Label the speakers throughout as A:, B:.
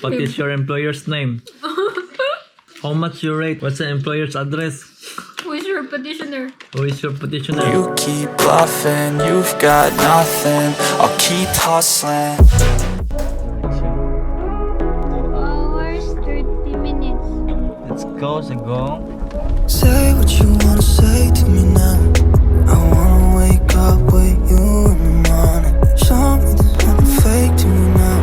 A: What is your employer's name? How much you rate? What's the employer's address?
B: Who is your petitioner?
A: Who is your petitioner?
C: You keep bluffing, you've got nothing. I'll keep hustling.
B: 2 hours, 30 minutes.
A: Let's go, Sagong.
C: Say what you wanna say to me now. I wanna wake up with you in the morning. Show me there's nothing fake to me now.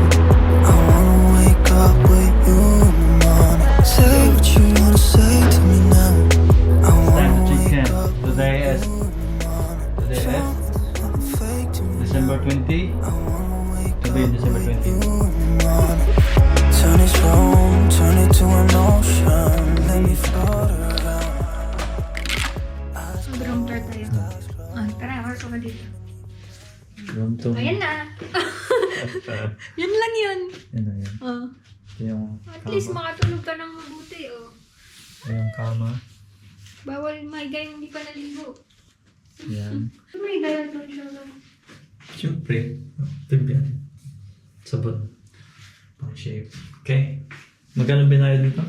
C: I wanna wake up with you in the morning. Say what you wanna say to me now. I wanna wake up with
A: Today
C: you
A: is
C: in the morning. Show me there's nothing fake to me
A: December 20.
C: I wanna wake
A: Today,
C: up
A: December
C: with
A: 20.
C: you in the morning. Turn this room, turn it to an ocean. Let me float around.
B: Mag-room tour tayo. Tara, orso ka dito.
A: Room 2.
B: Ayan na. Yun lang yun.
A: Yan na yan.
B: Oh.
A: Ito yung
B: At least
A: kama.
B: makatulog ka ng mabuti, oh.
A: Ito yung kama.
B: Bawal mahiga yung hindi pa naligo.
A: Yan.
B: May gaya doon siya.
A: Siyempre. Tip yan. Sabon. Pang shave. Okay. Magkano binayad dito?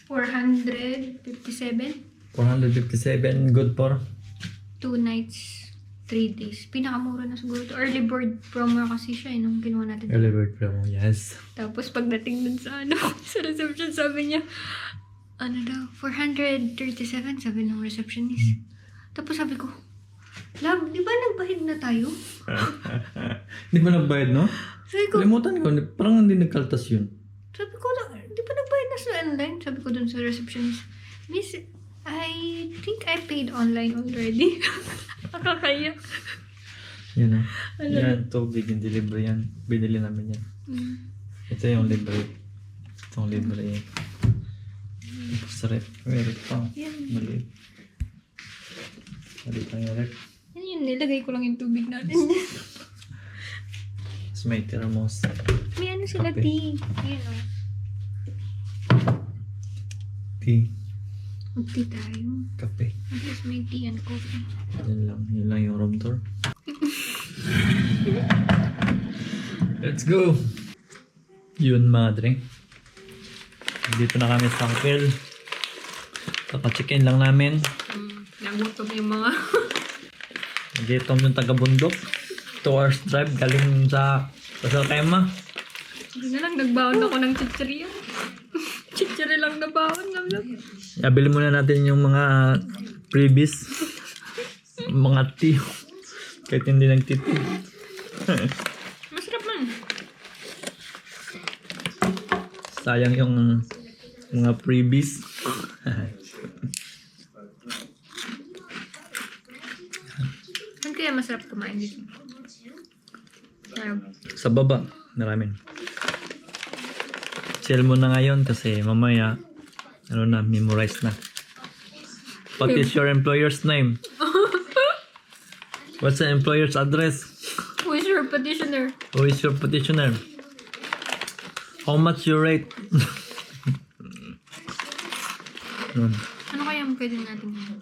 B: 457.
A: 457. Good for?
B: 2 nights, 3 days. Pinakamura na siguro to. Early bird promo kasi siya, nung ginawa natin.
A: Early bird promo. Yes.
B: Tapos pagdating dun sa sa reception, sabi niya, ano daw, 437, sabi ng receptionist. Tapos sabi ko, love, di ba nagbayad na tayo?
A: Hindi ba nagbayad, no?
B: Sabi ko,
A: Kalimutan ko. Parang hindi nagkaltas yun.
B: sabi ko, di ba nagbayad na sa online? Sabi ko dun sa receptionist, Miss, I think I paid online already. Nakakaya.
A: Yan o.
B: Ano?
A: Yan, tubig. Yung delivery yan. Binili namin yan. Ito yung libre. Itong libre yan. Tapos rep. May rep pa.
B: Yan.
A: Maliit. Maliit lang yung rep.
B: Yan yun, nilagay ko lang yung tubig natin.
A: Tapos may thermos.
B: May ano sila,
A: Kape.
B: tea. Yan o.
A: Tea.
B: Mag-tea tayo.
A: Kape.
B: At least may tea and coffee.
A: Yan lang. Yun lang yung room tour. Let's go! Yun, madre. Dito na kami sa hotel. Kaka-check-in lang namin.
B: Nagutom yung mga...
A: Dito yung taga-bundok. 2 hours drive galing sa Tema.
B: Hindi na lang, nagbaon ako ng chichirya. Chichirya lang na baon.
A: Abili muna natin yung mga freebies. Mga tea. Kahit hindi nagtiti.
B: Masarap man.
A: Sayang yung mga freebies.
B: Saan kaya masarap kumain dito? Sarap.
A: Sa baba, maraming. Chill muna ngayon kasi mamaya, ano na, memorize na. What is your employer's name? What's the employer's address?
B: Who is your petitioner?
A: Who is your petitioner? How much you rate? Yun.
B: Ano kaya ang pwede natin gawin?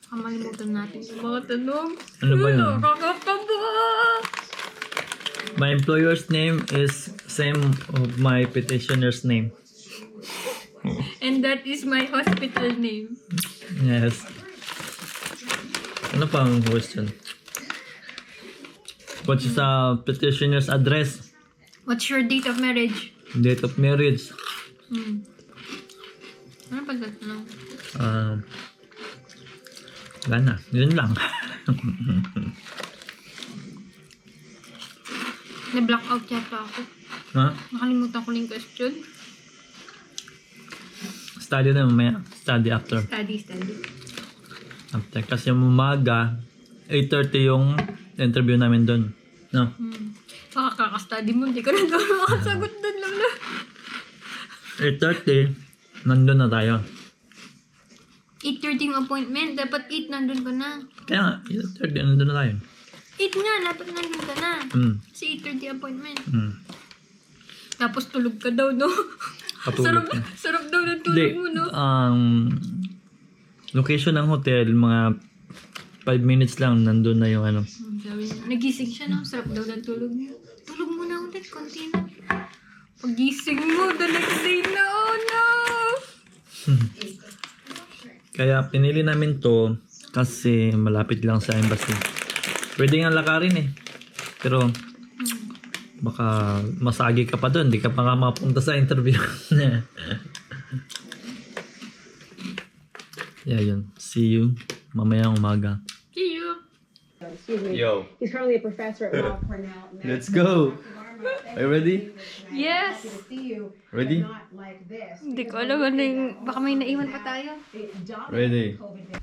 B: Kamalimutan natin yung mga tanong.
A: Ano ba yun?
B: Nakakakaba!
A: My employer's name is same of my petitioner's name.
B: And that is my hospital name.
A: Yes. Ano pa ang question? What is the petitioner's address?
B: What's your date of marriage?
A: Date of marriage?
B: Ano pa tanong?
A: Wala na. Yun lang.
B: Na-blackout yata ako.
A: Ha?
B: Nakalimutan ko yung question.
A: Study na mamaya. Study after.
B: Study.
A: After. Kasi umaga, 8:30 yung interview namin doon. No?
B: Kakaka-study mo, hindi ko na doon makasagot doon lang na.
A: 8:30, nandun na tayo.
B: 8:30 yung appointment. Dapat 8 nandun ka na.
A: Kaya nga, 8:30, nandun na tayo.
B: 8 nga, dapat nandun ka na. Kasi 8:30 appointment. Tapos tulog ka daw, no?
A: Patulog ka.
B: sarap daw ng tulog mo, no?
A: Location ng hotel, mga 5 minutes lang, nandun na yung ano.
B: Sabi niya, nagising siya, no? Sarap daw ng tulog niya. Tulog muna ulit, konti na. Pagising mo, the next day na, oh no!
A: Kaya pinili namin to kasi malapit lang sa embassy. Pwede nga lakarin eh. Pero baka masagi ka pa doon, di ka pa nga mapunta sa interview. Yeah, yun. See you mamayang umaga.
B: See you!
D: Excuse me.
A: Yo,
D: He's currently a professor at Weill Cornell.
A: let's go. Are you ready?
B: Yes!
D: To see you,
A: Ready?
D: not like this.
B: Hindi ko alam ano yung, baka may naiwan pa tayo.
D: It dominates
A: Ready.
D: COVID.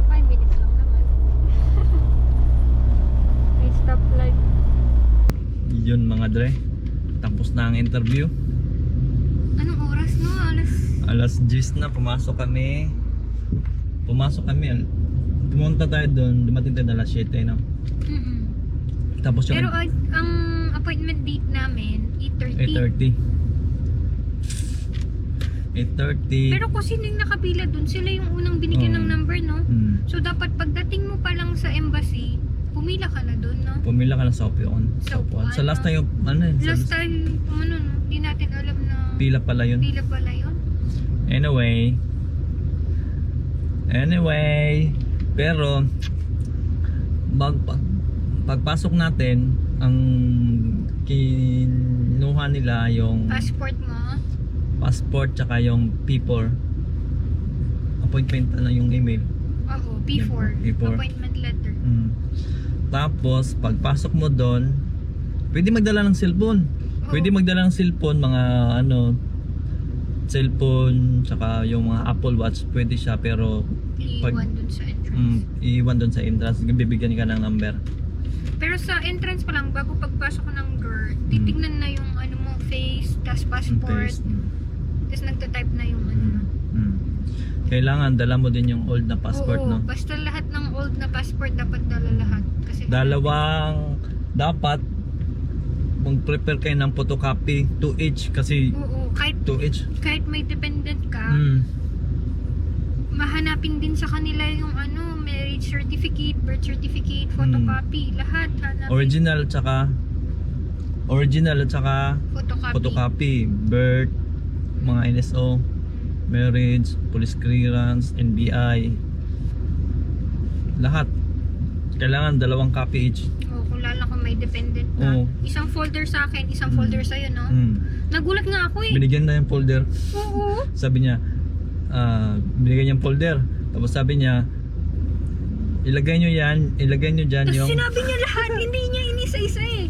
B: Five minutes lang naman. May stoplight.
A: Yun mga dre. Tapos na ang interview.
B: Anong oras no?
A: Alas 10 na, pumasok kami. Pumunta tayo doon, dumating tayo alas 7, no?
B: Mm-mm.
A: Tapos yung
B: Pero ang appointment date namin, 8:30.
A: 8:30.
B: Pero kung sino yung nakapila dun, sila yung unang binigyan ng number, no? So dapat pagdating mo pa lang sa embassy, pumila ka na dun, no?
A: Pumila ka na sa upuan.
B: Sa upuan,
A: Sa last
B: no?
A: time, ano eh,
B: Last time, ano, no? Di natin alam na
A: pila pala yun.
B: pila pala yun.
A: Anyway, pero pagpasok natin, ang kinuha nila yung
B: Passport mo,
A: passport tsaka yung P4 appointment, ano yung email.
B: oo, P4,
A: P4.
B: appointment letter.
A: Tapos pagpasok mo doon, pwede magdala ng cellphone.
B: Oo.
A: Pwede magdala ng cellphone, mga ano, cellphone tsaka yung mga Apple Watch, pwede siya, pero
B: Iiwan dun sa entrance.
A: iiwan doon sa entrance, bibigyan ka ng number.
B: Pero sa entrance pa lang, bago pagpasok ng door, titignan na yung ano mo, face, tas passport,
A: Paste.
B: tas nagtatype na yung ano.
A: Kailangan dala mo din yung old na passport,
B: Oo,
A: no?
B: basta lahat ng old na passport dapat dala lahat. Kasi
A: Dapat mag-prepare kayo ng photocopy, 2 each kasi
B: oo,
A: 2 each.
B: kahit may dependent ka,
A: Mm.
B: mahanapin din sa kanila yung ano, marriage certificate, birth certificate, photocopy, lahat hanapin.
A: Original at saka photocopy, birth, mga NSO, marriage, police clearance, NBI, lahat. Kailangan 2 copy each.
B: Oo, kung lalo kung may dependent ka.
A: Oo.
B: Isang folder sa akin, isang folder sa'yo, no? Nagulat nga ako eh.
A: Binigyan na yung folder.
B: Oo.
A: Sabi niya, binigyan niya yung folder. Tapos sabi niya, ilagay nyo dyan
B: Tapos
A: yung
B: sinabi niya lahat, hindi niya inisa-isa eh.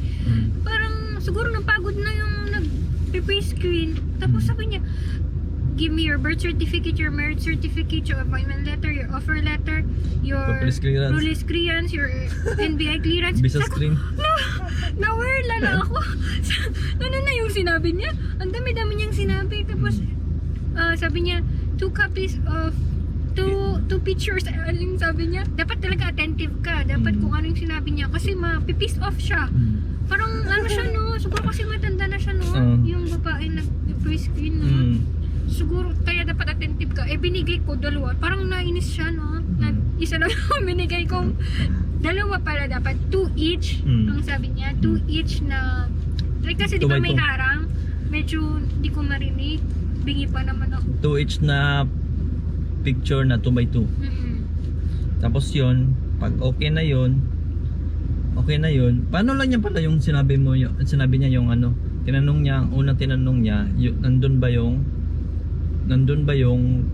B: Parang siguro napagod na yung nag-pre-screen. Tapos sabi niya, give me your birth certificate, your marriage certificate, your appointment letter, your offer letter, your
A: police clearance,
B: your NBI clearance.
A: visa
B: Sabi ko,
A: screen.
B: na-whirla na ako. Ano na yung sinabi niya? Ang dami-dami niyang sinabi. Tapos sabi niya, 2 copies of two pictures. Ano yung sabi niya? Dapat talaga attentive ka. Dapat kung ano yung sinabi niya. Kasi ma-piss off siya. Parang ano siya, no? Siguro kasi matanda na siya, no? Yung babae nag-pre-screen, no? Siguro, kaya dapat attentive ka. Binigay ko 2. Parang nainis siya, no? Isa lang binigay kong 2 pala dapat. 2 each. Ang sabi niya, 2 each na... Like, kasi di
A: 2
B: ba
A: by
B: may
A: 2.
B: harang? Medyo di ko marinig. Bingi pa naman ako.
A: 2 each na picture na 2x2. Tapos yun, pag okay na yun, paano lang niya pala yung sinabi niya yung ano, unang tinanong niya, nandun ba yung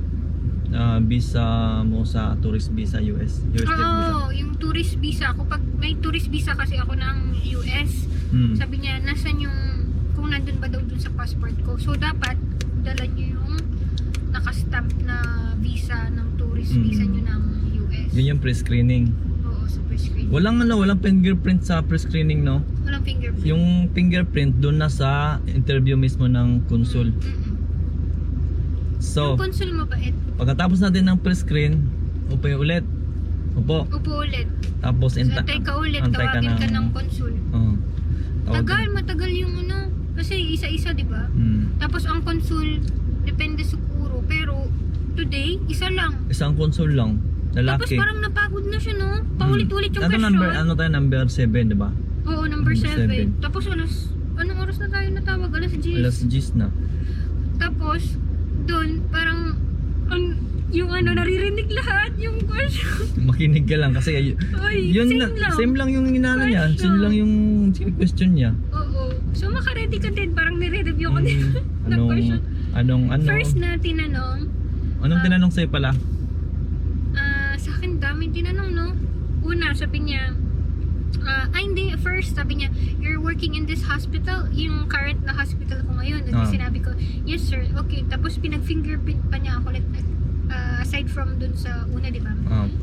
A: visa mo sa tourist visa US visa?
B: Oo, yung tourist visa. Kapag may tourist visa kasi ako ng US, sabi niya, nasan yung, kung nandun ba daw dun sa passport ko. So, dapat, dala niyo yung nakastamp na visa ng tourist visa niyo ng US.
A: Yun yung pre-screening.
B: Oo, sa pre-screening.
A: Walang fingerprint sa pre-screening, no?
B: Walang fingerprint.
A: Yung fingerprint doon na sa interview mismo ng consul. So,
B: yung consul mabait.
A: pagkatapos natin ng pre-screen, upo ulit. Upo.
B: ulit.
A: Tapos
B: Antay ka ulit, tawagin ka ng consul. Matagal yung ano. Kasi isa-isa, di ba? Tapos ang consul, depende siguro. Pero, today, isa lang.
A: Isang console lang.
B: Tapos
A: Lalaki.
B: parang napagod na siya, no? Paulit-ulit yung question.
A: Number 7, di ba?
B: Oo, number
A: Number
B: 7. Tapos anong oras na tayo natawag? Alas 10.
A: Alas 10 na.
B: Tapos, doon, parang, yung naririnig lahat, yung question.
A: Makinig ka lang kasi
B: Oy,
A: yun
B: same
A: na,
B: lang.
A: same lang yung inano niya.
B: Question.
A: Same lang yung question niya.
B: Oo. So, makaready ka din. Parang nire-review ko din ng question.
A: Ano?
B: First na tinanong,
A: Anong tinanong sa'yo pala?
B: sa akin daming tinanong, no? Una, sabi niya, hindi, first, sabi niya, you're working in this hospital, yung current na hospital ko ngayon. At sinabi ko, yes sir, okay. Tapos pinag-fingerprint pa niya ako, like, aside from dun sa una, di ba?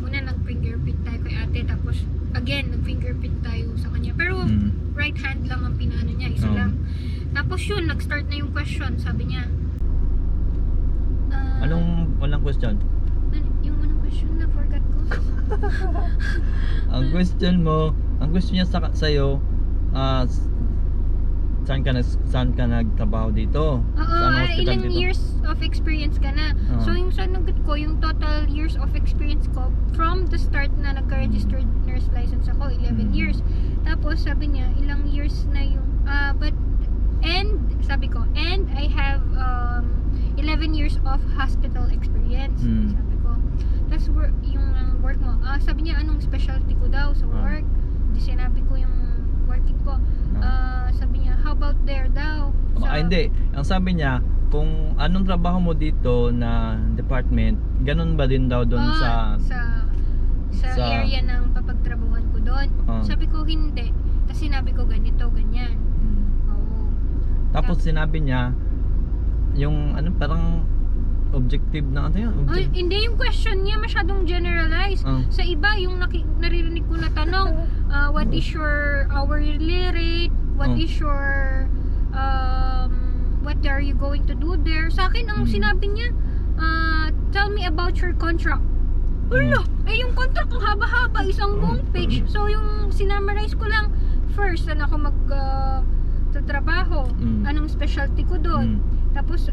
B: Una, nag-fingerprint tayo kay ate, tapos, again, nag-fingerprint tayo sa kanya. Pero, right hand lang ang pinano niya, isa lang. Tapos yun, nag-start na yung question, sabi niya.
A: Anong walang question?
B: Yung unang question, na-forgot ko.
A: Ang question niya sa'yo, saan ka nagtrabaho dito?
B: Oo,
A: Saan hospital
B: ilang
A: dito?
B: years of experience ka na. So yung sanagot ko, yung total years of experience ko, from the start na nagka-registered nurse license ako, 11 years. Tapos sabi niya, ilang years na yung, sabi ko, and I have 11 years of hospital experience. Sabi ko. Tapos yung work mo, sabi niya, anong specialty ko daw sa work? Di sinabi ko yung working ko. Sabi niya, how about there daw?
A: Hindi. Ang sabi niya, kung anong trabaho mo dito na department, ganun ba din daw doon sa
B: area ng papagtrabahuan ko doon. Sabi ko, hindi. Tapos sinabi ko, ganito, ganyan. Oo.
A: Tapos sinabi niya, yung parang objective na
B: Hindi, yung question niya masyadong generalized. Sa iba, yung naririnig ko na tanong, what is your hourly rate? What is your what are you going to do there? Sa akin, ang sinabi niya, tell me about your contract. Ulo! Yung contract ang haba-haba, isang buong page. So, yung sinummarize ko lang, first, saan ako tatrabaho? Anong specialty ko doon? Tapos,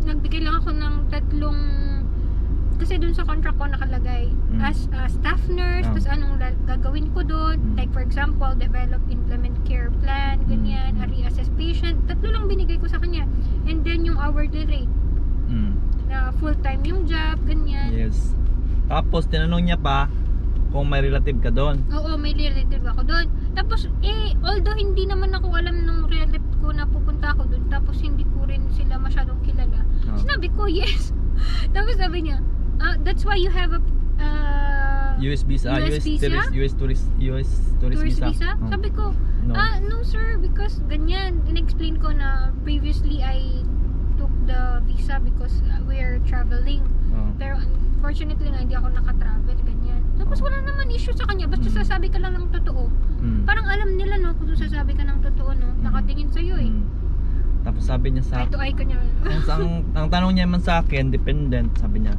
B: nagbigay lang ako ng 3, kasi dun sa contract ko nakalagay as a staff nurse, tapos anong gagawin ko dun, like for example, develop, implement care plan, ganyan, reassess patient, 3 lang binigay ko sa kanya, and then yung hourly rate, na full time yung job, ganyan.
A: Yes. Tapos tinanong niya pa kung may relative ka doon.
B: Oo, may relative ako doon. Tapos, although hindi naman ako alam nung relative ko na pupunta ako doon, tapos hindi ko rin sila masyadong kilala. Sinabi ko, yes. Tapos sabi niya, that's why you have a
A: US visa? US tourist visa?
B: Sabi ko,
A: No.
B: no sir, because ganyan. In-explain ko na previously I took the visa because we're traveling. Pero unfortunately nga, hindi ako nakatravel, ganyan. Tapos wala naman issue sa kanya, basta sasabi ka lang ng totoo. Parang alam nila, no, kung sasabi ka ng totoo, no, nakatingin sa'yo, eh.
A: Tapos sabi niya sa
B: Eye to eye ka niya.
A: ang tanong niya man sa akin, dependent, sabi niya.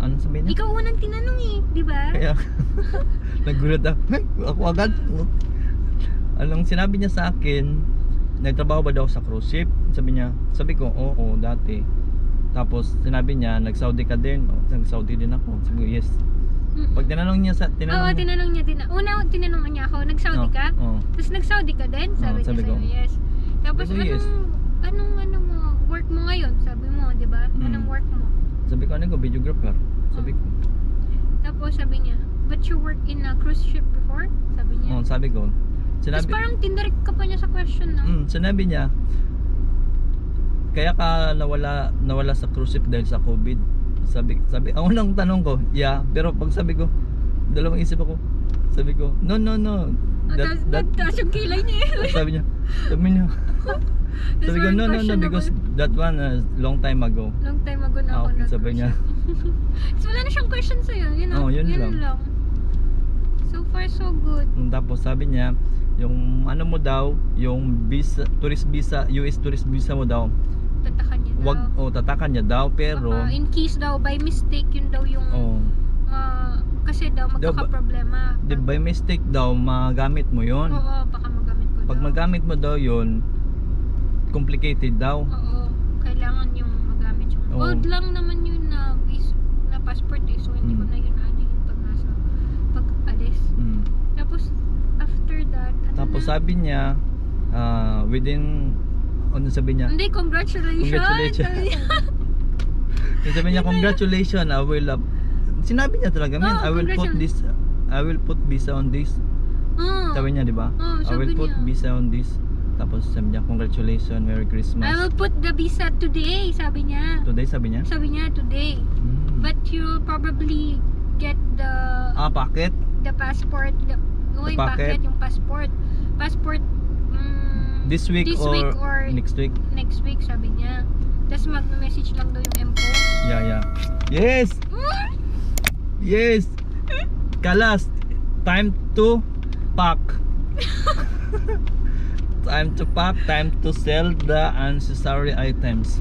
A: Ano sabi niya?
B: Ikaw unang tinanong, eh, di ba?
A: Kaya, nagulat ako agad. Anong sinabi niya sa akin, nagtrabaho ba daw sa cruise ship? Sabi ko, oo, dati. Tapos sinabi niya, nag-Saudi ka din? Nag-Saudi din ako. Sabi ko, yes. Pag tinanong niya
B: Oo, tinanong niya din. Una, tinanong niya ako, nag-Saudi ka?
A: Oo.
B: Tapos nag-Saudi ka din? Sabi
A: sabi
B: niya
A: ko.
B: sa'yo, yes. Tapos
A: Sabi ko, yes.
B: anong mo, work mo ngayon? Sabi mo, di ba? Anong work mo?
A: Sabi ko, videographer. Sabi ko.
B: Tapos sabi niya, but you work in a cruise ship before? Sabi niya.
A: Sabi ko.
B: Tapos parang tindirect ka pa niya sa question, no?
A: Sinabi niya, kaya ka nawala sa cruise ship dahil sa COVID. Sabi, ang unang tanong ko, yeah, pero pag sabi ko, dalawang isip ako. Sabi ko, no.
B: Taas yung kilay niya.
A: Sabi niya. Sabi ko, no, because that one long time ago.
B: Long time ago na ako
A: Okay, sabi niya.
B: So wala na siyang question sa'yo,
A: yun lang.
B: So far so good.
A: Tapos sabi niya, yung ano mo daw, yung visa, tourist visa, US tourist visa mo daw,
B: Tatakan niya daw.
A: tatakan niya daw, pero
B: Baka in case daw, by mistake, yun daw yung kasi daw magkakaproblema.
A: by mistake daw magamit mo yon.
B: Oo, baka magamit ko
A: Pag
B: daw.
A: magamit mo daw yon, complicated daw.
B: Oo, kailangan yung magamit yung
A: Oo.
B: Old lang naman yun na passport eh. So, hindi ko na yun ano yun pag-alis.
A: Mm.
B: Tapos, after that, ano
A: Tapos
B: na?
A: sabi niya, within, ano sabi niya?
B: Hindi, congratulations!
A: Congratulations.
B: Sabi niya.
A: Sabi niya, congratulations, I will, sinabi niya talaga, man,
B: Oo,
A: I will put visa on this.
B: Oo.
A: Sabi niya, di ba?
B: Oo,
A: I will
B: sabi
A: put
B: niya.
A: visa on this. Tapos sabi niya, congratulations, Merry Christmas.
B: I will put the visa today, sabi niya.
A: Today, sabi niya?
B: Sabi niya, today.
A: Hmm.
B: But you'll probably get the
A: Packet?
B: passport, yung
A: packet?
B: packet, yung passport. Passport,
A: This week or next week?
B: next week, sabi niya. Tapos mag-message lang daw yung MO.
A: Yeah. Yes! Yes! Kalas, time to pack. Time to pack, time to sell the unnecessary items.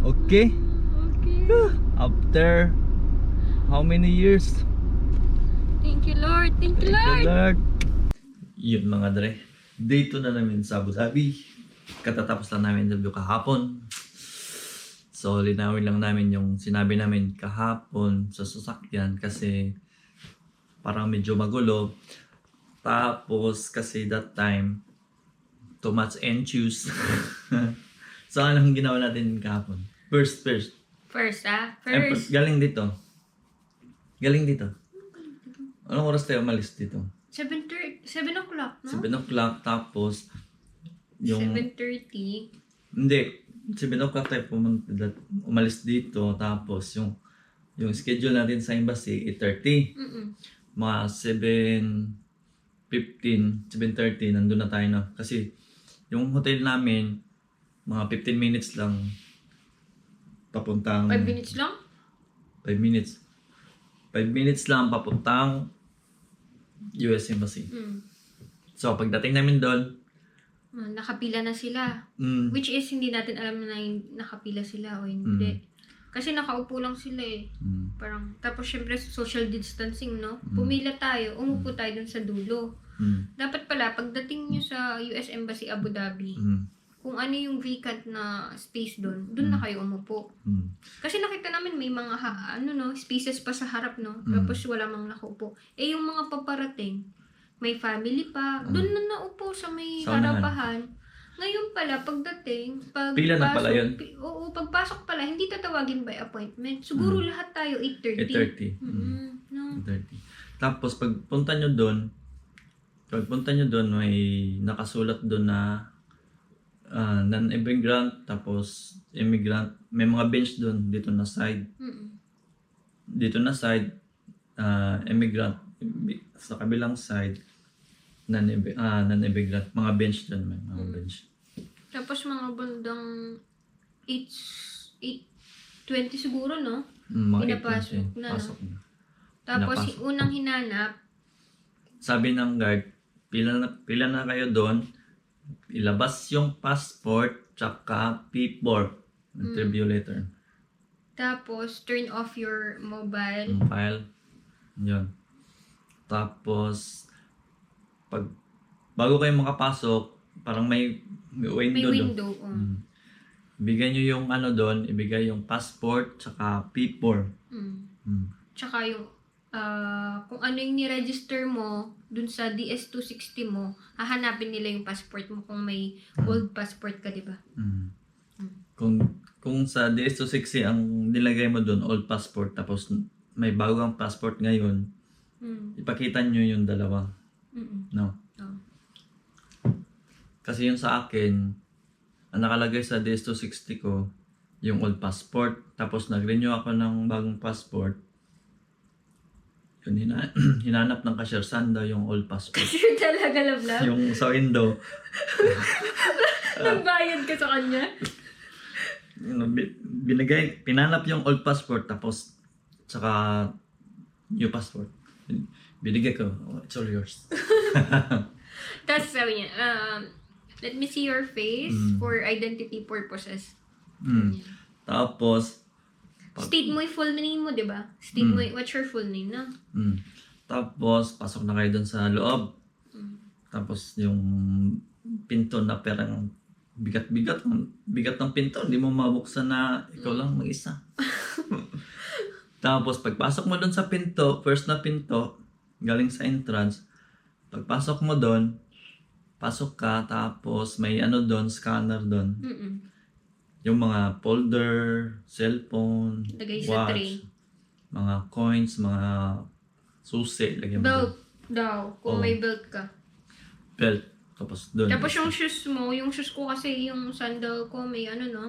A: Okay?
B: Okay.
A: After how many years?
B: Thank you, Lord. Thank you,
A: Thank you,
B: Lord.
A: Lord. Yun mga dre. Day 2 na namin sa Abu Dhabi. Katatapos lang namin interview kahapon. So, linawin lang namin yung sinabi namin kahapon sa sasakyan kasi parang medyo magulo. Tapos, kasi that time, too much and choose. So, anong ginawa natin kahapon? First.
B: First.
A: Galing dito. Anong oras tayo umalis dito?
B: 7 o'clock, no?
A: 7 o'clock, tapos yung
B: 7:30.
A: hindi 7 o'clock tayo umalis dito, tapos yung schedule natin sa embassy 8:30, mga 7:30 nandun na tayo na kasi yung hotel namin mga 15 minutes lang papuntang
B: 5 minutes lang?
A: 5 minutes lang papuntang US Embassy. So pagdating namin doon,
B: Nakapila na sila. Which is, hindi natin alam na nakapila sila o hindi. Kasi nakaupo lang sila eh. Parang, tapos syempre social distancing, no? Pumila tayo, umupo tayo dun sa dulo. Dapat pala, pagdating nyo sa US Embassy Abu Dhabi, kung ano yung vacant na space dun na kayo umupo. Kasi nakita namin may mga spaces pa sa harap, no? Tapos wala mang nakaupo. Eh yung mga paparating, may family pa, dun na naupo sa may
A: Sa unahan.
B: harapahan. Ngayon pala, pagdating,
A: Pila na pala yun?
B: Oo, pagpasok pala, hindi tatawagin by appointment. Siguro lahat tayo 8:30.
A: 8:30.
B: No.
A: 8:30. Tapos pagpunta nyo doon, may nakasulat doon na non-immigrant, tapos immigrant. May mga bench doon, dito na side. Immigrant. Sa kabilang side, non-immigrant. Mga bench doon, may mga bench.
B: Tapos mga bandang 8:20 siguro, no?
A: Mga
B: Pinapasok
A: 8:20.
B: na, no?
A: Pasok na.
B: Tapos
A: Pinapasok.
B: unang hinanap,
A: Sabi ng guard, pila na kayo doon, ilabas yung passport, tsaka P4, interview letter.
B: tapos turn off your mobile.
A: Yung file, yun. Tapos, bago kayo makapasok, parang may window
B: May
A: doon.
B: window. Oh.
A: Ibigay nyo yung doon, ibigay yung passport, tsaka P4.
B: Tsaka yung kung ano yung ni-register mo dun sa DS-260 mo, hahanapin nila yung passport mo kung may old passport ka, di ba?
A: Kung sa DS-260 ang nilagay mo doon, old passport, tapos may bagong passport ngayon, ipakita nyo yung dalawa. No?
B: Oh.
A: Kasi yung sa akin, ang nakalagay sa DS-260 ko, yung old passport, tapos nag-renew ako ng bagong passport. Yun, hinanap ng cashier, saan daw yung old passport?
B: Sure talaga, love.
A: Yung sa window.
B: Nagbayad ka sa kanya?
A: Pinanap yung old passport, tapos saka new passport. Binigay ko, it's all yours.
B: Tapos sabi niya, let me see your face for identity purposes.
A: Tapos,
B: State mo yung full name mo, di ba? State mo what's your full name, no?
A: tapos, pasok na kayo doon sa loob. Tapos, yung pinto na parang bigat-bigat. Bigat ng pinto. Hindi mo mabuksan na ikaw lang mag-isa. Tapos, pagpasok mo doon sa pinto, first na pinto, galing sa entrance, pagpasok mo doon, pasok ka, tapos may ano doon, scanner doon.
B: Mm-mm.
A: Yung mga folder, cellphone,
B: Lagay sa tray.
A: watch, mga coins, mga susi, lagyan mo doon.
B: Belt daw, kung
A: Oh.
B: may belt ka.
A: Belt. Tapos doon.
B: Tapos yung shoes mo, yung shoes ko kasi yung sandal ko may ano no,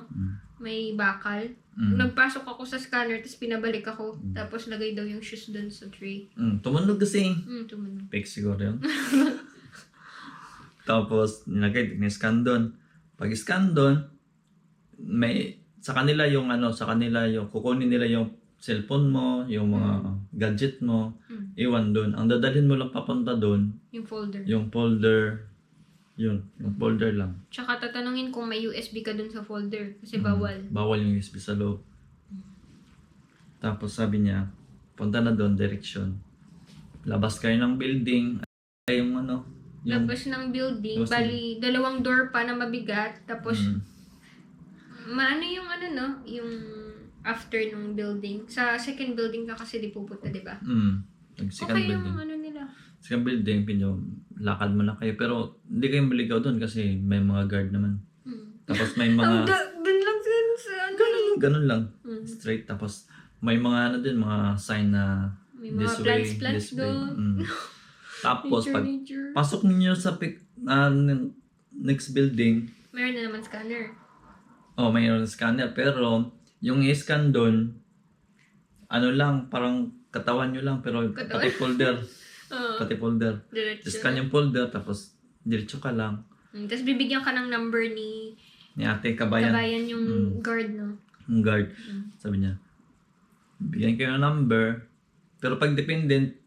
B: may bakal. Nagpasok ako sa scanner, tapos pinabalik ako. Tapos lagay daw yung shoes doon sa tray.
A: Tumunog kasi.
B: Tumunog.
A: Fake siguro yun. Tapos, nilagay, ni-scan doon. Pag-scan doon, may, sa kanila yung kukunin nila yung cellphone mo, yung mga gadget mo, iwan doon. Ang dadalhin mo lang papunta doon,
B: Yung folder.
A: yung folder, yung folder lang.
B: Tsaka tatanungin kung may USB ka doon sa folder. Kasi bawal.
A: Bawal yung USB sa loob. Tapos sabi niya, punta na doon, direction. Labas kayo ng building, ay yung yung
B: Labas ng building,
A: Labas
B: bali, 2 door pa na mabigat. Tapos, maano yung yung after nung building. Sa second building ka kasi di pupunta, di ba?
A: second
B: Okay yung
A: building.
B: nila.
A: Second building, lakad mo na kayo. Pero hindi kayo maligaw doon kasi may mga guard naman. Tapos may mga...
B: Doon lang sa
A: ganun lang. Straight. Tapos may mga mga sign na
B: May mga plants doon.
A: Tapos pag
B: Nature.
A: pasok ninyo sa next building,
B: Meron na naman scanner.
A: mayroon scanner. Pero yung i-scan doon, lang, parang katawan nyo lang. Pero pati folder. Pati folder.
B: Diretso.
A: Scan yung folder, tapos diretso ka lang.
B: Tapos bibigyan ka ng number ni
A: Ni ate kabayan.
B: kabayan yung guard, no?
A: Yung guard. Sabi niya, bigyan kayo ng number. Pero pag dependent,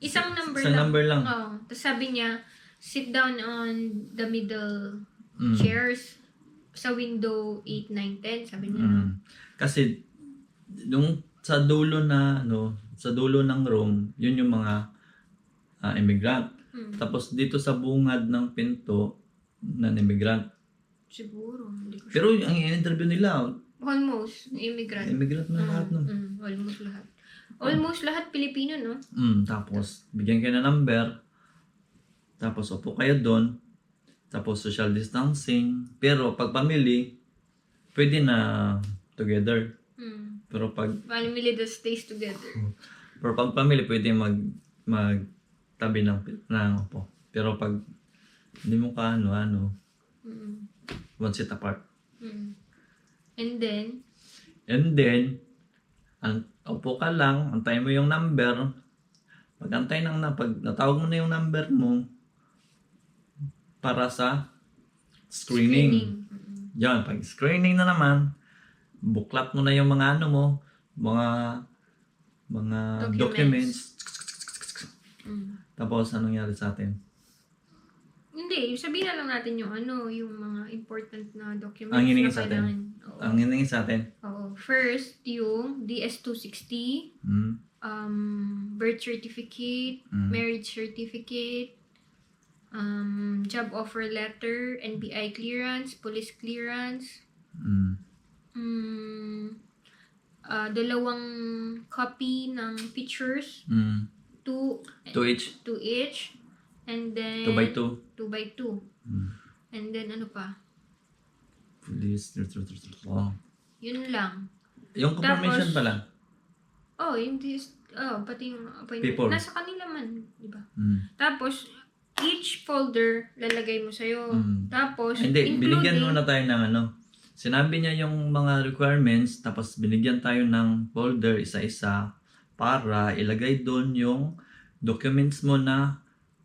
B: Isang number
A: isang
B: lang.
A: number lang.
B: Oh. Tapos sabi niya, sit down on the middle chairs sa window 8, 9, 10. Sabi niya.
A: Kasi, yung sa dulo sa dulo ng room, yun yung mga immigrant. Tapos dito sa bungad ng pinto, non-immigrant.
B: Siguro. Hindi ko sure.
A: Pero ang interview nila,
B: Almost. Immigrant.
A: immigrant na lahat, no?
B: Almost lahat. Almost lahat Pilipino, no?
A: Tapos, bigyan kayo ng number. Tapos, upo kayo doon. Tapos, social distancing. Pero, pag pamili, pwede na together. Pero pag
B: Family that stays together.
A: pamili, pwede magtabi ng upo. Pero pag hindi mo ka one seat apart.
B: And then,
A: upo ka lang, antay mo yung number. Pag natawag mo na yung number mo para sa screening. Yan, pag screening na naman, buklat mo na yung mga mga documents. Tapos, anong nangyari sa atin?
B: hindi, sabihin na lang natin yung yung mga important na documents
A: Ang hiningi
B: na
A: sa atin.
B: kailangan. Oo.
A: Ang hiningi sa atin?
B: Oo. First, yung DS-260, birth certificate, marriage certificate, job offer letter, NBI clearance, police clearance, 2 copy ng pictures, 2
A: To each?
B: and then
A: 2x2?
B: 2x2. And then ano pa?
A: Police. Wow.
B: Yun lang.
A: Yung confirmation
B: Tapos,
A: pala.
B: Pati yung appointment.
A: People.
B: Nasa kanila man, di ba? Tapos, each folder, lalagay mo sa'yo. Tapos,
A: Hindi, binigyan
B: including,
A: muna tayo ng Sinabi niya yung mga requirements, tapos binigyan tayo ng folder isa-isa para ilagay doon yung documents mo na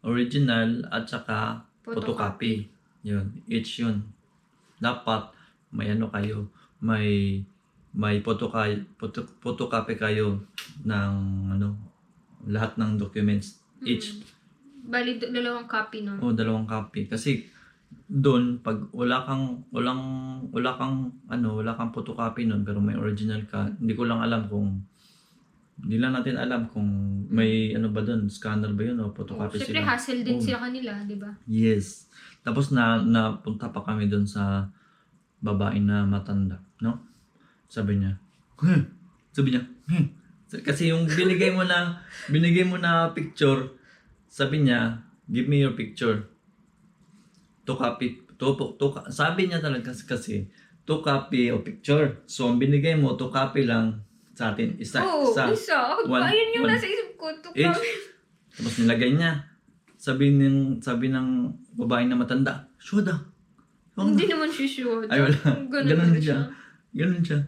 A: original at saka photocopy. Yun, each yun. Dapat may kayo, may photocopy kayo ng lahat ng documents. Each.
B: bali, 2 copy, no?
A: 2 copy. Kasi doon pag wala kang photocopy noon pero may original ka, hindi lang natin alam kung may ba doon, scanner ba yun o photocopy
B: Siyempre,
A: sila.
B: hassle din sila kanila, di ba?
A: Yes. Tapos napunta pa kami doon sa babae na matanda, no? Sabi niya, kasi yung binigay mo na picture, sabi niya, give me your picture. Sabi niya talaga kasi, 2 copy o picture. So, ang binigay mo, 2 copy lang sa atin. Isa. One-
B: Ayun yung
A: one
B: nasa isip ko.
A: each. Tapos nilagay niya. Sabi ng babae na matanda, Shoda.
B: Hindi naman siya sure.
A: Ay, wala.
B: Ganun lang siya.
A: Ganun siya.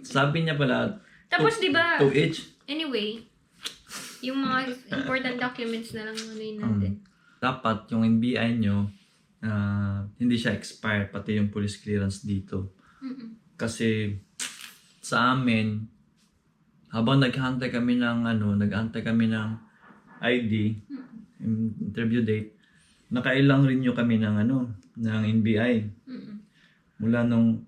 A: Sabi niya pala,
B: Tapos, di ba,
A: 2 each.
B: anyway, yung mga important documents na lang muna yun natin.
A: Dapat yung NBI nyo, hindi siya expired, pati yung police clearance dito. Kasi sa amin, habang naghantay kami ng ID, interview date, nakailang renew kami ng NBI. Mula nung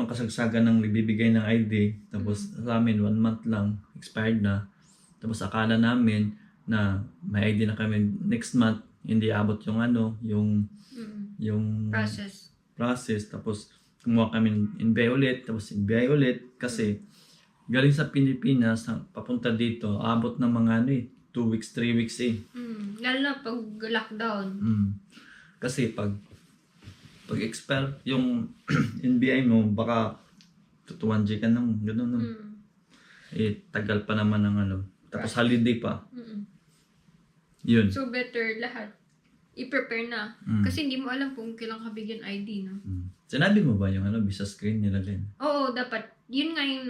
A: kasagsagan ng bibigay ng ID, tapos sa amin 1 month lang, expired na. Tapos akala namin na may ID na kami next month, hindi abot yung process. Tapos kumuha kami ng NBI ulit, tapos NBI ulit, kasi galing sa Pilipinas papunta dito, abot ng mga 2 weeks, 3 weeks
B: Lalo na pag lockdown.
A: Kasi pag expire yung NBI mo, baka tutuan ka nang gano'n, no? Tagal pa naman ng tapos holiday pa. Yun.
B: So better lahat i-prepare na. Kasi hindi mo alam kung kailan ka bigyan ID, no?
A: Sinabi mo ba yung visa screen nila din?
B: Oo, dapat. Yun nga yung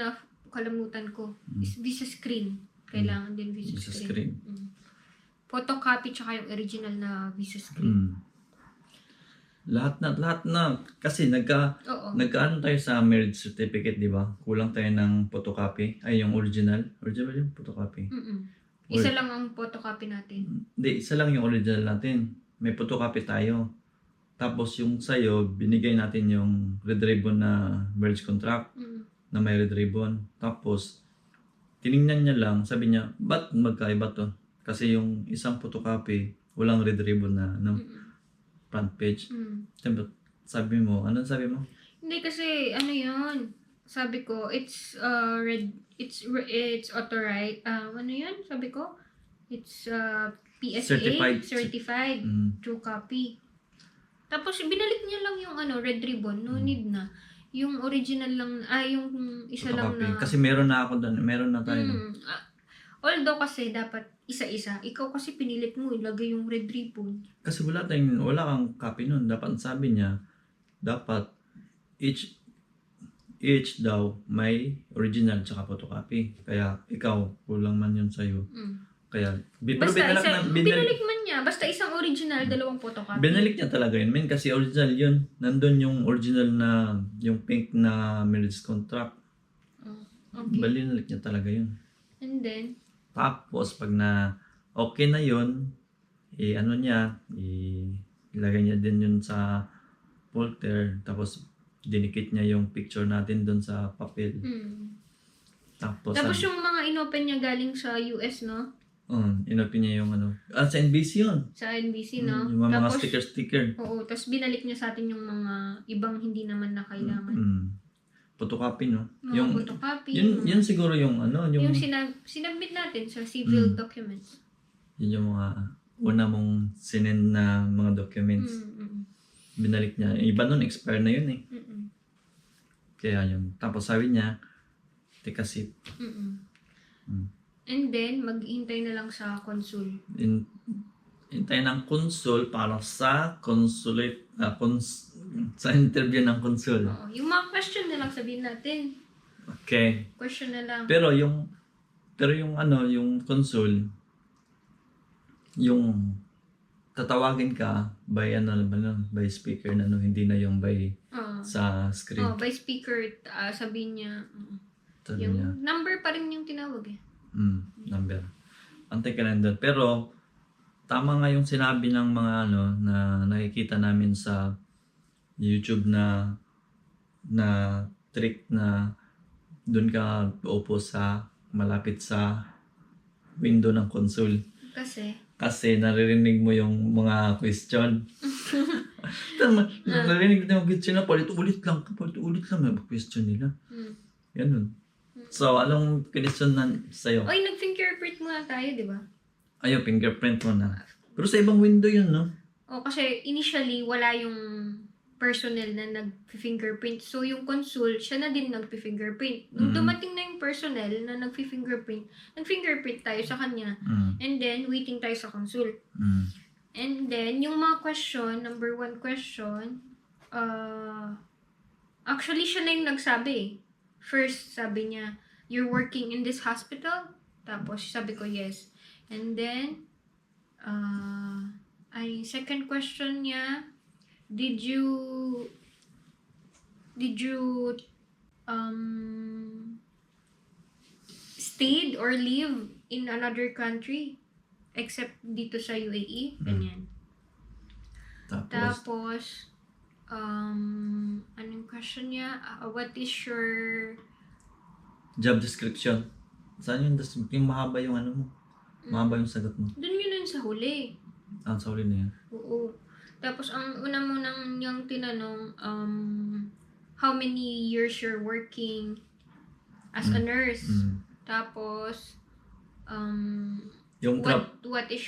B: kalamutan ko. Is visa screen. Kailangan din visa screen. Photocopy tsaka yung original na visa screen.
A: Lahat na. Kasi nagkaano tayo sa marriage certificate, di ba? Kulang tayo ng photocopy. Ay, yung original. Original yung photocopy.
B: Isa lang ang photocopy natin.
A: Hindi, isa lang yung original natin. May photocopy tayo. Tapos yung sa'yo, binigay natin yung red ribbon na marriage contract na may red ribbon. Tapos, tiningnan niya lang, sabi niya, ba't magkaiba to? Kasi yung isang photocopy, walang red ribbon na front page. Sabi mo, anong sabi mo?
B: Hindi kasi, yun? Sabi ko, it's it's authorized, ano yun? Sabi ko, it's PSA, certified true copy. Tapos, binalik niya lang yung red ribbon, no need na. Yung original lang, yung isa
A: photocopy.
B: lang na.
A: Kasi meron na ako doon, meron na tayo.
B: Although kasi dapat isa-isa. Ikaw kasi pinilit mo ilagay yung red ribbon.
A: Kasi wala kang copy nun. Dapat sabi niya, dapat each daw may original tsaka photocopy. Kaya ikaw, kulang man yun sa'yo. Kaya,
B: binalik man niya. Basta isang original, 2 photocopy.
A: Binalik niya talaga yun, kasi original yun. Nandun yung original na, yung pink na marriage contract.
B: Okay.
A: Binalik niya talaga yun.
B: And then?
A: Tapos, pag okay na yun, ilagay niya din yun sa folder. Tapos, dinikit niya yung picture natin dun sa papel. Tapos
B: yung mga inopen niya galing sa US, no?
A: Inopen niya yung sa NBC yun.
B: Sa NBC, no?
A: Yung mga
B: Tapos,
A: sticker.
B: Oo, tapos binalik niya sa atin yung mga ibang hindi naman na kailangan.
A: Photocopy, no?
B: Mga photocopy.
A: Yun siguro yung
B: yung sinabmit natin sa civil documents.
A: Yun yung mga una mong sinend na mga documents. Binalik niya. Iba nun, expire na yun eh. Kaya yun. Tapos sabi niya, take a seat.
B: And then, maghintay na lang sa consul.
A: Hintay ng consul para sa consulate, sa interview ng consul.
B: Oo. Yung mga question na lang sabihin natin.
A: Okay.
B: Question na lang.
A: Pero yung consul, yung tatawagin ka by by speaker na hindi na yung by sa screen.
B: By speaker, sabihin niya,
A: Sabi
B: yung
A: niya,
B: number pa rin yung tinawag eh.
A: number. Antay ka lang doon. Pero tama nga yung sinabi ng mga na nakikita namin sa YouTube na trick na doon ka uupo sa malapit sa window ng console.
B: Kasi
A: Kasi naririnig mo yung mga question. Tama, narinig mo yung question na paulit-ulit lang. May question nila. Ganun. So, anong question na sa'yo?
B: Oy, nag-fingerprint muna tayo, di ba?
A: Ayaw, fingerprint mo na. Pero sa ibang window yun, no?
B: O, kasi initially, wala yung personnel na nag-fingerprint. So, yung consul, siya na din nag-fingerprint. Nung dumating na yung personnel na nag-fingerprint, nag-fingerprint tayo sa kanya. And then, waiting tayo sa consul. And then, yung mga question, number 1 question, actually, siya na yung nagsabi eh. First, sabi niya, you're working in this hospital? Tapos, sabi ko, yes. And then, second question niya, did you stayed or live in another country except dito sa UAE? Ganyan. Tapos, anong question niya? What is your
A: Job description. Saan yung mahaba yung ano mo? Mahaba yung sagot mo.
B: Doon yun sa huli.
A: Sa huli na yan.
B: Oo. Tapos, ang una mo nang yung tinanong, how many years you're working as a nurse. Tapos,
A: Yung
B: what is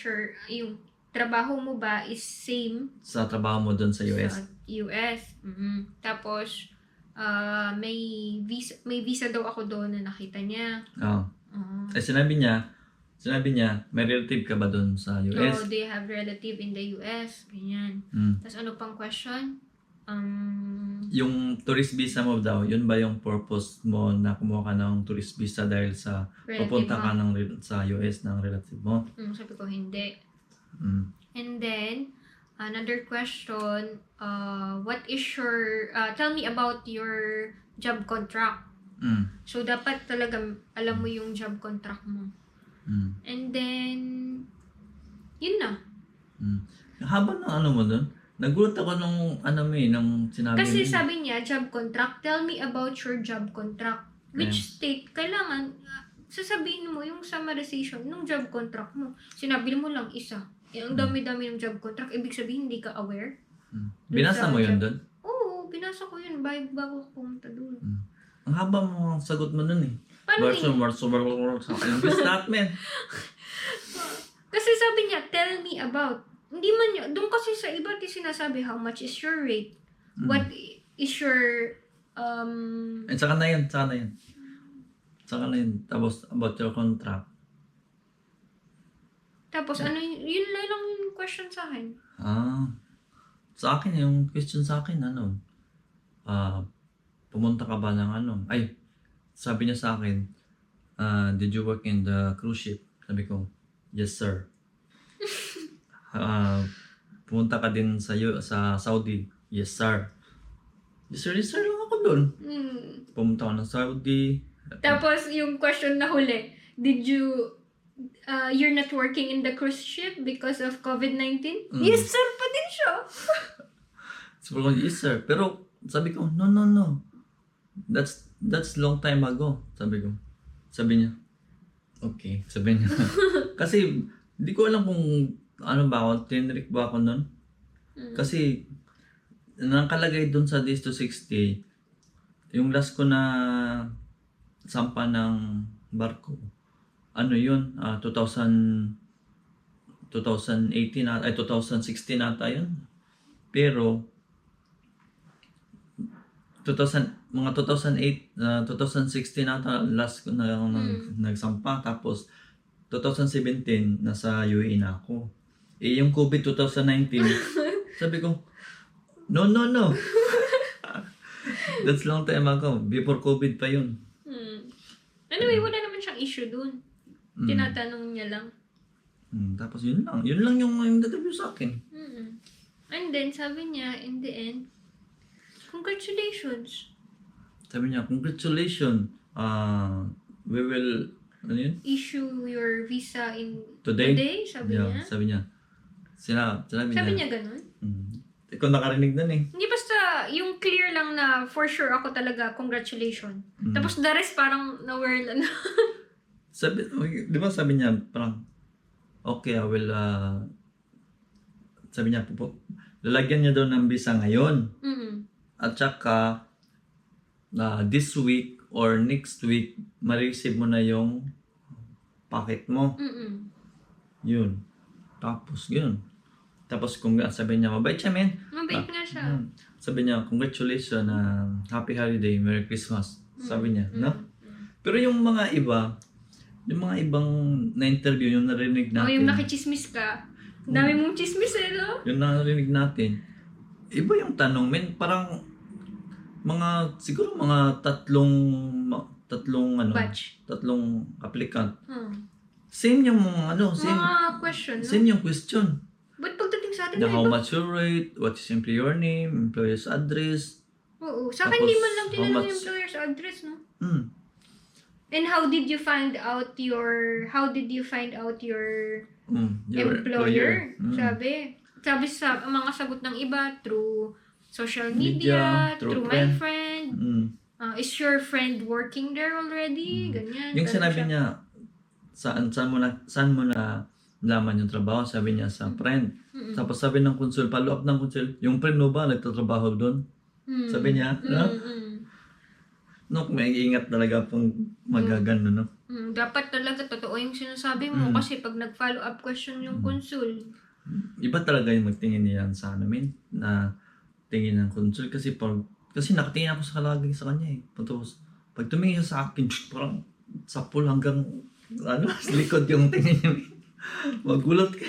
B: yung trabaho mo ba is same
A: sa trabaho mo doon sa US.
B: sa US. Tapos, may visa daw ako doon na nakita niya.
A: Eh, sinabi niya, may relative ka ba doon sa US?
B: So, they have relative in the US. Ganyan. Tapos, ano pang question?
A: Yung tourist visa mo daw, yun ba yung purpose mo na kumuha ka ng tourist visa dahil sa
B: Relative
A: pupunta
B: mo.
A: ka sa US ng relative mo?
B: Sabi ko, hindi.
A: Mm.
B: And then, another question, what is your, tell me about your job contract. So, dapat talaga alam mo yung job contract mo. And then, yun na.
A: Haba ng ano mo doon? Nagulat ako nung nung sinabi
B: Kasi
A: mo.
B: sabi niya, job contract, tell me about your job contract. Which state, kailangan, sasabihin mo yung summarization ng job contract mo. Sinabi mo lang isa. Ang dami-dami ng job contract, ibig sabihin hindi ka aware.
A: Binasa mo yun doon?
B: Oo, binasa ko yun bago ako pumunta doon.
A: Ang haba mo ang sagot mo doon eh.
B: Paano
A: English statement.
B: Kasi sabi niya, tell me about. Hindi man niya, doon kasi sa iba sinasabi, how much is your rate? What is your,
A: Saka na yun. Tapos about your contract.
B: tapos ano, yun lang yung question sa akin.
A: Sa akin, yung question sa akin, pumunta ka ba ng sabi niya sa akin, did you work in the cruise ship? Sabi ko, yes sir. Pumunta ka din sa Saudi? Yes sir. Yes sir lang ako doon. Pumunta ka ng Saudi.
B: Tapos yung question na huli, did you, you're not working in the cruise ship because of COVID-19? Yes sir pa din siya.
A: Sabi ko, yes sir. Pero sabi ko, no. That's long time ago. Sabi niya, okay. Sabi niya. Kasi, hindi ko alam kung tinrik ba ako nun. Kasi, nakalagay dun sa Days to 60, yung last ko na sampa ng barko, 2018 2016 ata yun. Pero, 2008, 2016 ata last ko na nagsampa. Tapos, 2017, nasa UAE na ako. Yung COVID 2019, sabi ko, no. That's long time ago. Before COVID pa yun.
B: Anyway, wala naman siyang issue dun. Tinatanong niya lang.
A: Tapos yun lang. Yun lang yung interview sa akin.
B: And then, sabi niya, in the end, congratulations.
A: Sabi niya, congratulations. We will,
B: Issue your visa in
A: Today?
B: sabi
A: Yeah,
B: niya.
A: sabi niya. Sabi
B: Niya ganun?
A: Ikaw nakarinig nun eh.
B: Hindi, basta yung clear lang na for sure ako talaga, congratulations. Tapos the rest parang na-whirl na.
A: Di ba sabi niya, parang, okay, I will, sabi niya, lalagyan niya daw ng visa ngayon.
B: Mm-mm.
A: At saka, this week or next week, ma-receive mo na yung packet mo.
B: Mm-mm.
A: Yun. Tapos, yun. Tapos, kung sabi niya, mabait siya, men.
B: Mabait nga siya.
A: Sabi niya, congratulations, happy holiday, Merry Christmas. Sabi niya, no? Pero yung mga iba, yung mga ibang na-interview, yung narinig
B: O,
A: natin.
B: yung nakichismis ka. Ang dami mong chismis no?
A: Yung narinig natin, iba yung tanong, men. Parang, siguro mga tatlong
B: Batch.
A: tatlong applicant. Same yung mga
B: Mga question, no?
A: same yung question.
B: Ba't pagdating sa atin
A: The
B: na
A: how
B: iba?
A: much your rate, what is employer name, employer's address.
B: Oo. Sa akin,
A: Tapos,
B: hindi man lang
A: how
B: tinanong
A: much-
B: yung employer's address, no?
A: Mm.
B: And how did you find out your
A: Your
B: employer?
A: Mm.
B: Sabi sa mga sagot ng iba, through social
A: Media,
B: media,
A: through
B: through my
A: friend.
B: friend.
A: Mm.
B: Is your friend working there already? Ganyan.
A: Yung
B: Ganun
A: sinabi
B: siya.
A: niya, saan mo na laman yung trabaho? Sabi niya sa friend. Tapos sabi ng konsul, follow up ng konsul, yung friend mo ba nagtatrabaho doon? Sabi niya, no? No, may ingat talaga pong magagano, no?
B: Dapat talaga totoo yung sinasabi mo kasi pag nag-follow up question yung konsul.
A: Iba talaga yung magtingin niya sa amin na tingin ng konsul kasi nakatingin ako sa lagi sa kanya eh. Tapos pag tumingin siya sa akin, parang sapul hanggang sa likod yung tingin niya. Magulat ka.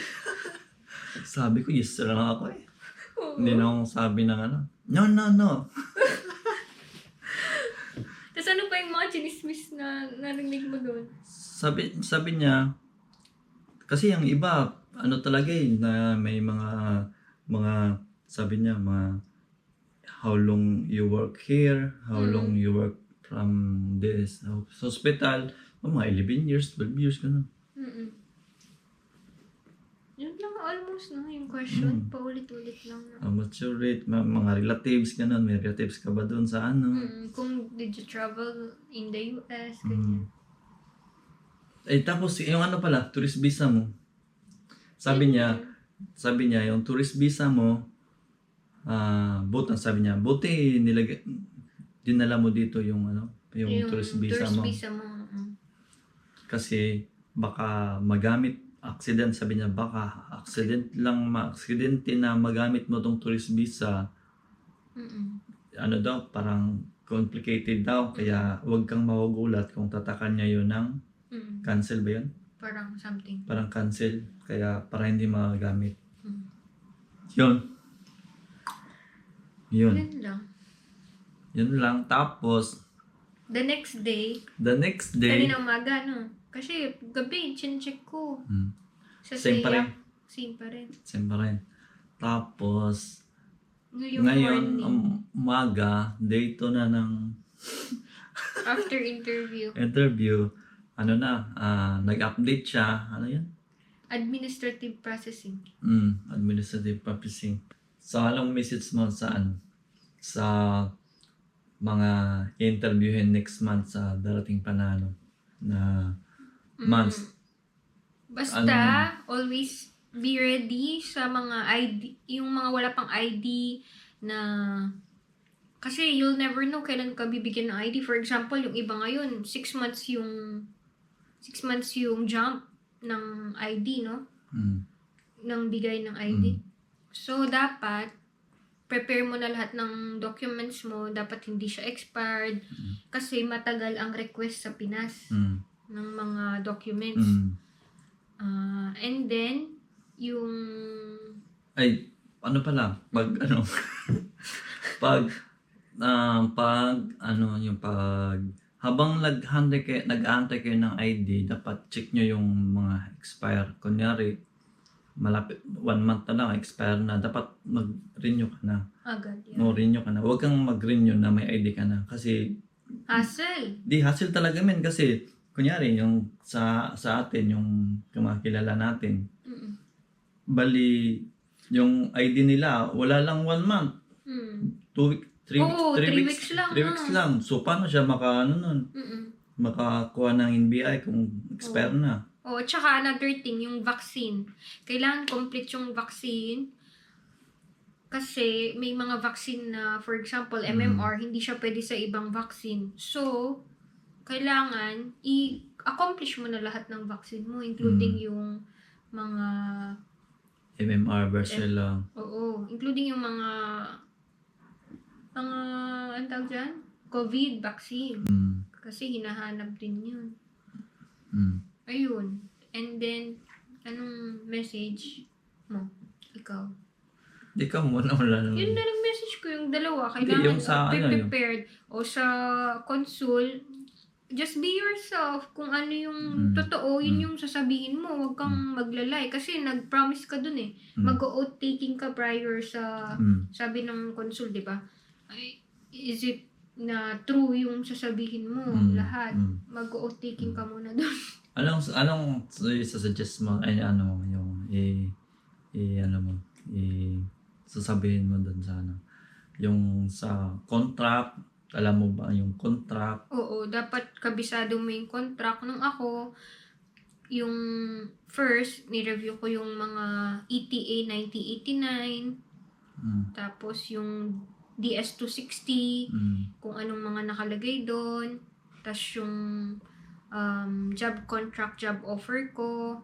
A: Sabi ko, yes sir lang ako eh. Hindi na akong sabi ng no.
B: Tapos ano pa yung mga chinismis na narinig mo doon?
A: Sabi niya, kasi yung iba, talaga eh, na may mga, sabi niya, how long you work here, how long you work from this hospital, mga 11 years, 12 years, gano'n.
B: Yun lang almost, no? Yung question, paulit-ulit lang. No?
A: How much your rate, mga relatives, gano'n, may relatives ka ba doon sa
B: Kung did you travel in the US, ganyan.
A: Tapos yung pala, tourist visa mo. Sabi niya, yung tourist visa mo, buti dinala mo dito yung yung tourist visa mo. Kasi baka magamit, sabi niya, baka aksidente na magamit mo tong tourist visa. Parang complicated daw, kaya huwag kang magugulat kung tatakan niya yun ng cancel ba yun?
B: Parang something.
A: Parang cancel, kaya para hindi magamit. Yun. Yun lang. Tapos,
B: The next day,
A: kanina
B: umaga, no? Kasi gabi, chin-check ko. Sa
A: Same pa rin.
B: Same pa rin.
A: Tapos,
B: Ngayong
A: ngayon,
B: morning,
A: umaga, day 2 na ng
B: after interview,
A: interview, nag-update siya. Ano yan?
B: administrative processing.
A: Administrative processing. So, anong message mo sa mga interviewin next month sa darating panalo na months?
B: Basta, always be ready sa mga ID, yung mga wala pang ID na, kasi you'll never know kailan ka bibigyan ng ID. For example, yung iba ngayon, 6 months yung jump ng ID, no? Ng bigay ng ID. So, dapat, prepare mo na lahat ng documents mo. Dapat hindi siya expired. Kasi matagal ang request sa Pinas ng mga documents. And then, yung...
A: habang nag-aantay kayo ng ID, dapat check nyo yung mga expire. Kunyari, malapit, 1 month na lang, expire na. Dapat mag-renew ka na.
B: Agad, yeah.
A: Renew ka na. Huwag kang mag-renew na may ID ka na. Kasi,
B: Hassle.
A: hassle talaga men. Kasi, kunyari, yung sa atin, yung mga kilala natin, bali, yung ID nila, wala lang 1 month. 2 weeks. 3 weeks lang. 3 weeks lang. So, paano siya makakuha ng NBI kung expire na?
B: O, tsaka another thing, yung vaccine. Kailangan complete yung vaccine. Kasi may mga vaccine na, for example, MMR, hindi siya pwede sa ibang vaccine. So, kailangan i-accomplish mo na lahat ng vaccine mo, including yung mga,
A: MMR, varicella.
B: including yung mga, ano tawag dyan? COVID vaccine. Kasi hinahanap din yun. Ayun. And then, anong message mo? Ikaw?
A: Ikaw muna, wala naman.
B: Yun na lang message ko, yung dalawa.
A: Hindi,
B: Kailangan
A: yung sa
B: be
A: ano,
B: prepared. O sa consul, just be yourself. Kung ano yung totoo, yun yung sasabihin mo. Huwag kang maglalay. Kasi nag-promise ka dun eh. Mag-oath taking ka prior sa, sabi ng consul, di ba? Ay, is it na true yung sasabihin mo? Lahat. Mag-oath taking ka muna dun.
A: Anong suggest mo? Ay, ano, yung, sasabihin mo dun sa ano? Yung sa contract, alam mo ba yung contract?
B: Oo, dapat kabisado mo yung contract. Nung ako, yung first, ni-review ko yung mga ETA 9089, tapos yung DS260, kung anong mga nakalagay doon, tapos yung job contract, job offer ko,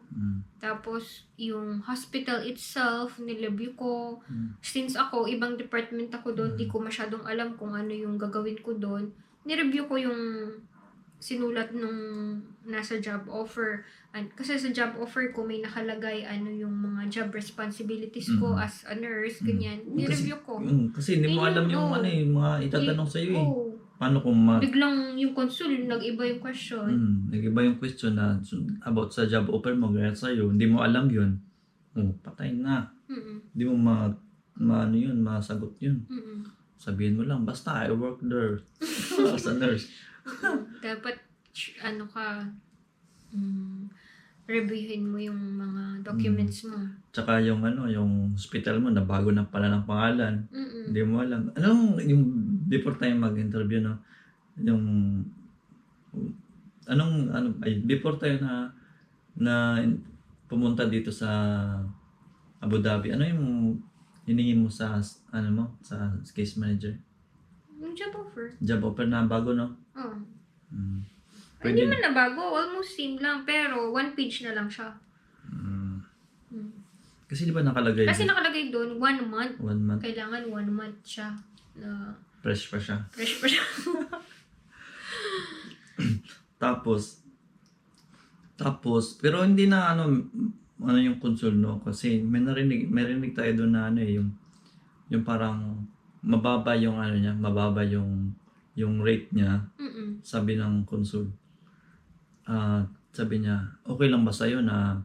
B: tapos yung hospital itself, nireview ko. Since ako, ibang department ako doon, di ko masyadong alam kung ano yung gagawin ko doon. Nireview ko yung sinulat nung nasa job offer. Kasi sa job offer ko, may nakalagay ano yung mga job responsibilities ko as a nurse, ganyan. Nireview ko.
A: Kasi hindi mo alam yung ano yung mga itatanong sa'yo eh.
B: Oo.
A: Paano kung
B: Biglang yung consul, nag-iba yung question.
A: nag-iba yung question na about sa job offer mo, gaya sa'yo, hindi mo alam yun. Patay na. Hindi mo ano yun, masagot yun. Sabihin mo lang, basta I work there as a nurse.
B: Dapat, ano ka, reviewin mo yung mga documents mo.
A: Tsaka yung ano, yung hospital mo, na bago na pala ng pangalan. Hindi mo alam. Yung before tayo mag-interview, no? Before tayo na pumunta dito sa Abu Dhabi, ano yung hiningi mo sa, sa case manager?
B: Yung job offer.
A: Job offer na bago, no?
B: Oo.
A: Pwede.
B: Hindi man na bago, almost same lang, pero one page na lang siya.
A: Kasi di ba nakalagay?
B: Kasi nakalagay doon, 1 month.
A: 1 month.
B: Kailangan 1 month siya. Na
A: Fresh pa siya.
B: fresh pa siya.
A: Tapos, pero hindi na ano yung consul, no? Kasi may narinig tayo doon na ano eh, yung parang mababa yung ano niya, mababa yung rate niya. Sabi ng consul. Sabi niya, okay lang ba sa'yo na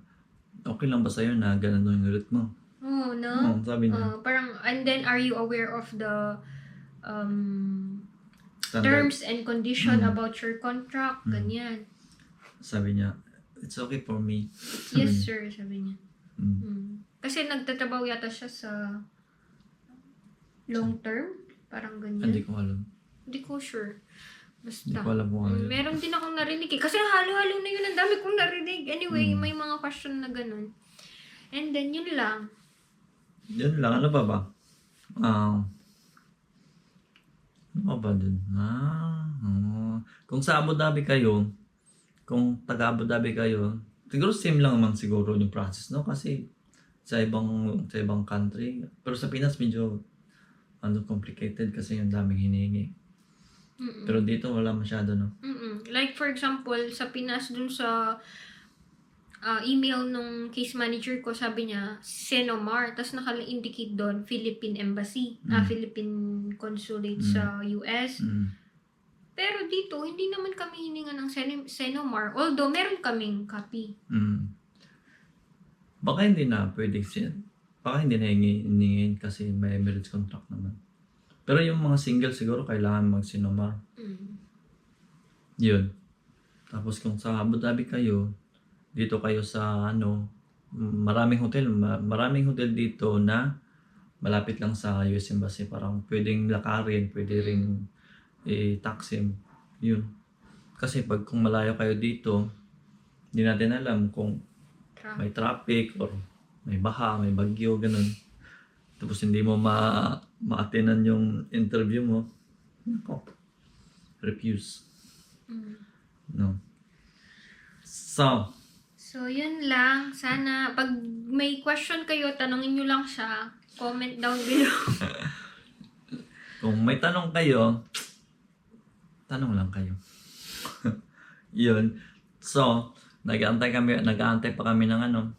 A: ganun yung rate mo?
B: Oh, no?
A: Oo, sabi niya.
B: Parang, and then, are you aware of the
A: Standard.
B: terms and condition about your contract? Ganyan.
A: Sabi niya, it's okay for me.
B: Yes, sir, sabi niya. Kasi nagtatrabaho yata siya sa long term. Parang ganyan.
A: Hindi ko alam.
B: Hindi ko sure. Basta.
A: Hindi ko alam kung ano yun.
B: Meron din akong narinig eh. Kasi halo-halo na yun. Ang dami kong narinig. Anyway, may mga question na ganun. And then, yun lang.
A: Yun lang. Ano pa ba? Ano pa ba dun? Kung sa Abu Dhabi kayo, kung taga Abu Dhabi kayo, siguro same lang naman siguro yung process, no? Kasi sa ibang country. Pero sa Pinas medyo complicated kasi yung daming hinihingi. Pero dito wala masyado, no?
B: Like for example, sa Pinas dun sa email nung case manager ko, sabi niya, Senomar, tapos naka-indicate doon, Philippine Embassy, Philippine Consulate sa US. Pero dito, hindi naman kami hininga ng Senomar, although meron kaming copy.
A: Baka hindi na pwede baka hindi na hingin kasi may marriage contract naman. Pero yung mga single siguro kailangan mag-Senomar. Yun. Tapos kung sa Abu Dhabi kayo, dito kayo sa maraming hotel dito na malapit lang sa US Embassy. Parang pwedeng lakarin, pwede ring i-taxi. Yun. Kasi kung malayo kayo dito, Hindi natin alam kung may traffic or may baha, may bagyo, ganun. Tapos hindi mo ma-attenan yung interview mo. Nako. Refuse. No.
B: So, yun lang. Sana, pag may question kayo, tanongin nyo lang siya. Comment down below.
A: Kung may tanong kayo, tanong lang kayo. Yun. So, nag-aantay pa kami ng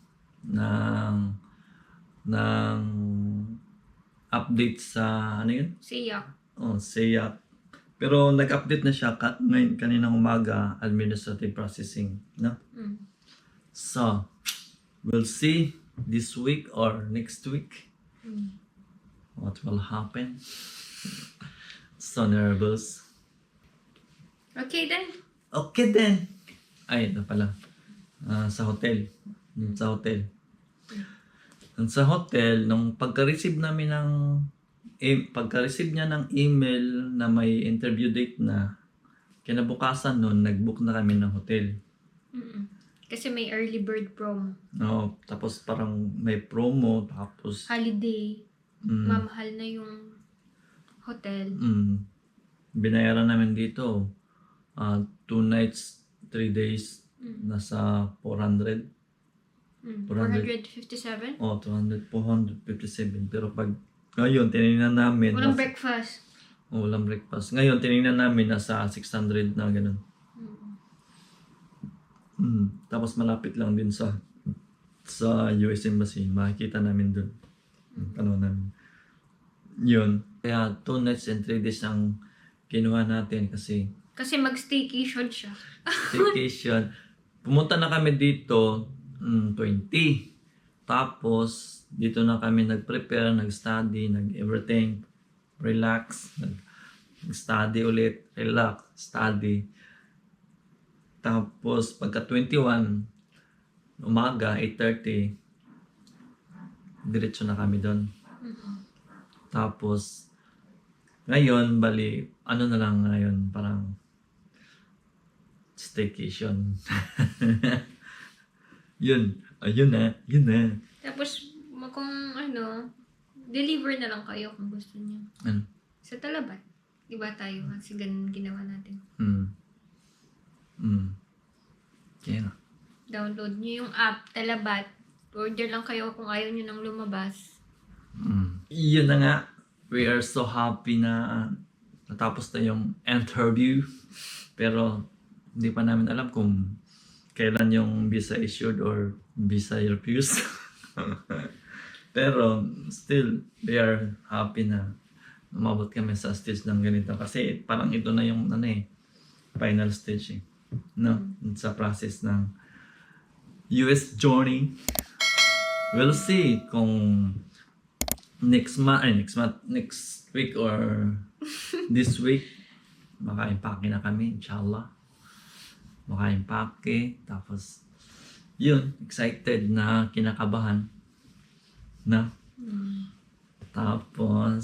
A: ng update sa
B: Siya.
A: SEAC. Pero nag-update na siya ngayon kaninang umaga, administrative processing, no? So, we'll see this week or next week what will happen. So nervous.
B: Okay then.
A: Okay then. Ay, ito pala. Sa hotel. Sa hotel, nung pagka-receive namin pagka-receive niya ng email na may interview date na, kinabukasan nun, nag-book na kami ng hotel.
B: Kasi may early bird promo.
A: No, tapos parang may promo, tapos
B: Holiday. Mamahal na yung hotel.
A: binayaran namin dito 2 nights, 3 days, nasa 400.
B: 457?
A: 457. Pero pag ngayon, tinignan namin.
B: Walang breakfast.
A: Walang breakfast. Ngayon, tinignan namin nasa 600 na ganun. Tapos malapit lang din sa US Embassy. Makikita namin dun. Namin. Yun. Kaya 2 nights and 3 days ang kinuha natin kasi
B: mag-staycation siya.
A: staycation. Pumunta na kami dito 20. Tapos dito na kami nag-prepare, nag-study, nag-everything. Relax. Nag-study ulit. Relax. Study. Tapos pagka 21, umaga, 8:30, diretso na kami doon. Tapos, ngayon, ano na lang ngayon, parang staycation. Yun na.
B: Tapos, kung deliver na lang kayo kung gusto niyo.
A: Ano?
B: Sa Talabat. Diba tayo? Kasi ganun ginawa natin.
A: Kaya na.
B: Download niyo yung app, Talabat. Order lang kayo kung ayaw niyo nang lumabas.
A: Yun na nga. We are so happy na natapos na yung interview. Pero hindi pa namin alam kung kailan yung visa issued or visa refused. Pero still, we are happy na umabot kami sa stage ng ganito. Kasi parang ito na yung final stage eh. No? Sa process ng US journey. We'll see kung next week or this week maka-impake na kami, inshallah. Maka-impake, tapos yun, excited na, kinakabahan na. Tapos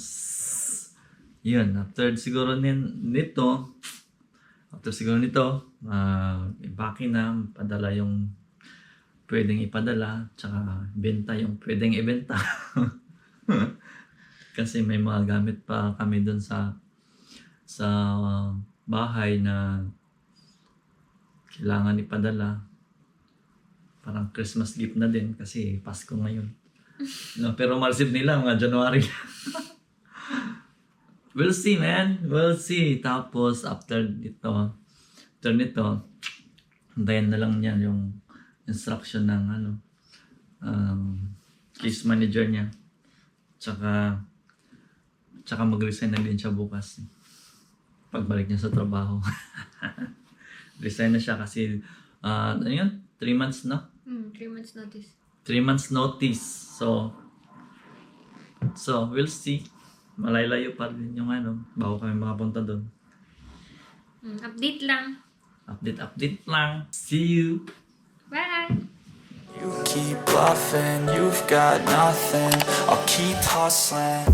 A: yun, after siguro nito, impake na, padala yung pwedeng ipadala, tsaka benta yung pwedeng ibenta. Kasi may mga gamit pa kami dun sa bahay na kailangan ipadala. Parang Christmas gift na din kasi Pasko ngayon. No, pero ma-receive nila mga January. We'll see, man. We'll see. Tapos after nito, hintayin na lang niya yung instruction ng case manager niya. Tsaka mag-resign na din siya bukas. Pagbalik niya sa trabaho. Resign na siya kasi 3 months na?
B: 3 months notice.
A: 3 months notice. So we'll see. Malay-layo pa rin yung bago kami makapunta doon.
B: Update lang.
A: Update lang. See you.
B: Bye!
C: You keep bluffing, you've got nothing. I'll keep hustling.